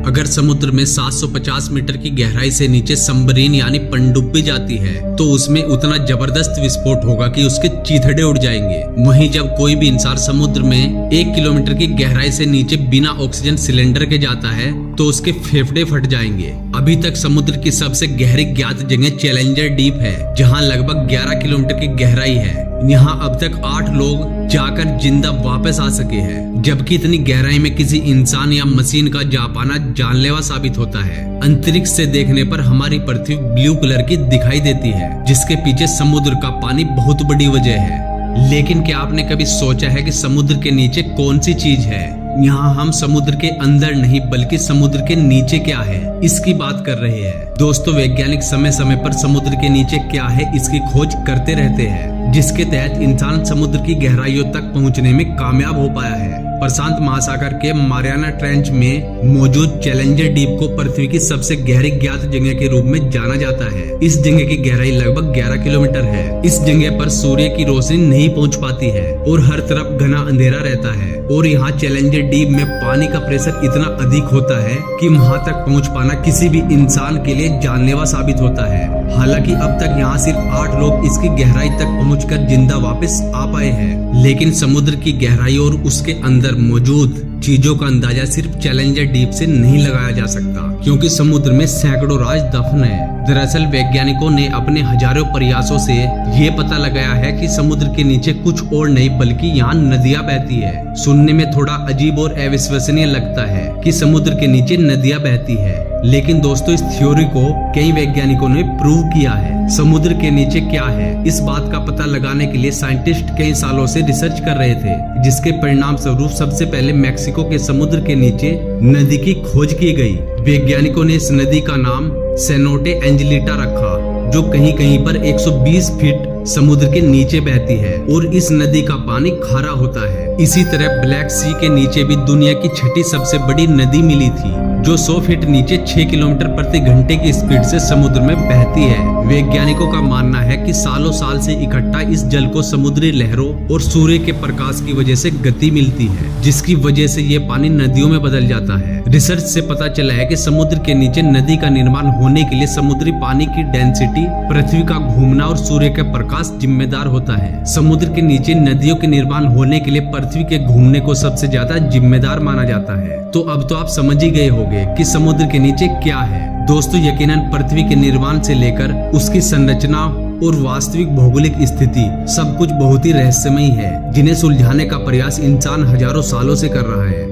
अगर समुद्र में 750 मीटर की गहराई से नीचे सबमरीन यानी पनडुब्बी जाती है तो उसमें उतना जबरदस्त विस्फोट होगा कि उसके चीथड़े उड़ जाएंगे। वहीं जब कोई भी इंसान समुद्र में 1 किलोमीटर की गहराई से नीचे बिना ऑक्सीजन सिलेंडर के जाता है तो उसके फेफड़े फट जाएंगे। अभी तक समुद्र की सबसे गहरी ज्ञात जगह चैलेंजर डीप है, जहां लगभग 11 किलोमीटर की गहराई है। यहाँ अब तक 8 लोग जाकर जिंदा वापस आ सके हैं, जबकि इतनी गहराई में किसी इंसान या मशीन का जा पाना जानलेवा साबित होता है। अंतरिक्ष से देखने पर हमारी पृथ्वी ब्लू कलर की दिखाई देती है, जिसके पीछे समुद्र का पानी बहुत बड़ी वजह है। लेकिन क्या आपने कभी सोचा है कि समुद्र के नीचे कौन सी चीज है? यहाँ हम समुद्र के अंदर नहीं बल्कि समुद्र के नीचे क्या है इसकी बात कर रहे हैं। दोस्तों, वैज्ञानिक समय समय पर समुद्र के नीचे क्या है इसकी खोज करते रहते हैं, जिसके तहत इंसान समुद्र की गहराइयों तक पहुँचने में कामयाब हो पाया है। प्रशांत महासागर के मारियाना ट्रेंच में मौजूद चैलेंजर डीप को पृथ्वी की सबसे गहरी ज्ञात जगह के रूप में जाना जाता है। इस जगह की गहराई लगभग 11 किलोमीटर है। इस जगह पर सूर्य की रोशनी नहीं पहुंच पाती है और हर तरफ घना अंधेरा रहता है। और यहाँ चैलेंजर डीप में पानी का प्रेशर इतना अधिक होता है कि वहाँ तक पहुँच पाना किसी भी इंसान के लिए जानलेवा साबित होता है। हालांकि अब तक यहाँ सिर्फ 8 लोग इसकी गहराई तक पहुँचकर जिंदा वापस आ पाए हैं। लेकिन समुद्र की गहराई और उसके अंदर मौजूद चीजों का अंदाजा सिर्फ चैलेंजर डीप से नहीं लगाया जा सकता, क्योंकि समुद्र में सैकड़ों राज दफन है। दरअसल वैज्ञानिकों ने अपने हजारों प्रयासों से ये पता लगाया है कि समुद्र के नीचे कुछ और नहीं बल्कि यहाँ नदियाँ बहती है। सुनने में थोड़ा अजीब और अविश्वसनीय लगता है कि समुद्र के नीचे नदियाँ बहती है, लेकिन दोस्तों इस थ्योरी को कई वैज्ञानिकों ने प्रूव किया है। समुद्र के नीचे क्या है इस बात का पता लगाने के लिए साइंटिस्ट कई सालों से रिसर्च कर रहे थे, जिसके परिणाम स्वरूप सबसे पहले मैक्सिको के समुद्र के नीचे नदी की खोज की गई। वैज्ञानिकों ने इस नदी का नाम सेनोटे एंजेलिटा रखा, जो कहीं कहीं पर 120 फीट समुद्र के नीचे बहती है और इस नदी का पानी खारा होता है। इसी तरह ब्लैक सी के नीचे भी दुनिया की 6ठी सबसे बड़ी नदी मिली थी, जो 100 फीट नीचे 6 किलोमीटर प्रति घंटे की स्पीड से समुद्र में बहती है। वैज्ञानिकों का मानना है कि सालों साल से इकट्ठा इस जल को समुद्री लहरों और सूर्य के प्रकाश की वजह से गति मिलती है, जिसकी वजह से ये पानी नदियों में बदल जाता है। रिसर्च से पता चला है कि समुद्र के नीचे नदी का निर्माण होने के लिए समुद्री पानी की डेंसिटी, पृथ्वी का घूमना और सूर्य का प्रकाश जिम्मेदार होता है। समुद्र के नीचे नदियों के निर्माण होने के लिए पृथ्वी के घूमने को सबसे ज्यादा जिम्मेदार माना जाता है। तो अब तो आप समझ ही गए होंगे कि समुद्र के नीचे क्या है। दोस्तों, यकीनन पृथ्वी के निर्माण से लेकर उसकी संरचना और वास्तविक भौगोलिक स्थिति सब कुछ बहुत ही रहस्यमयी है, जिन्हें सुलझाने का प्रयास इंसान हजारों सालों से कर रहा है।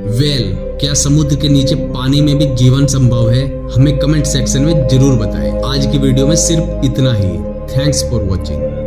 क्या समुद्र के नीचे पानी में भी जीवन संभव है? हमें कमेंट सेक्शन में जरूर बताएं। आज की वीडियो में सिर्फ इतना ही। Thanks for watching.